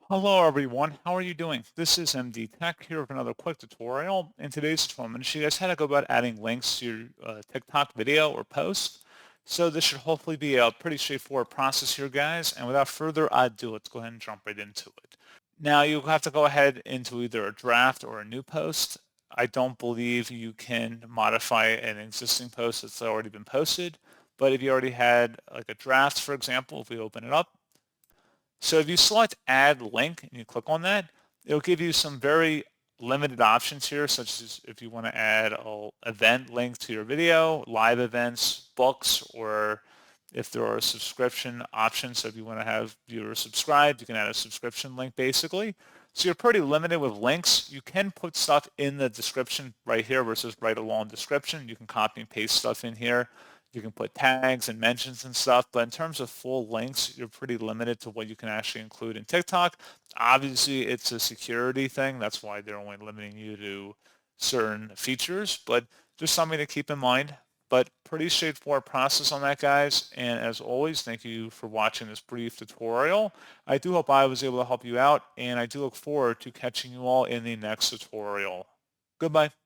Hello everyone, how are you doing? This is MD Tech here with another quick tutorial. In today's tutorial, I'm going to show you guys how to go about adding links to your TikTok video or post. So this should hopefully be a pretty straightforward process here, guys. And without further ado, let's go ahead and jump right into it. Now you have to go ahead into either a draft or a new post. I don't believe you can modify an existing post that's already been posted. But if you already had like a draft, for example, if we open it up, so if you select add link and you click on that, it'll give you some very limited options here, such as if you want to add an event link to your video, live events, books, or if there are subscription options. So if you want to have viewers subscribed, you can add a subscription link basically. So you're pretty limited with links. You can put stuff in the description right here versus right along description. You can copy and paste stuff in here. You can put tags and mentions and stuff, but in terms of full links, you're pretty limited to what you can actually include in TikTok. Obviously, it's a security thing. That's why they're only limiting you to certain features, but just something to keep in mind. But pretty straightforward process on that, guys. And as always, thank you for watching this brief tutorial. I do hope I was able to help you out, and I do look forward to catching you all in the next tutorial. Goodbye.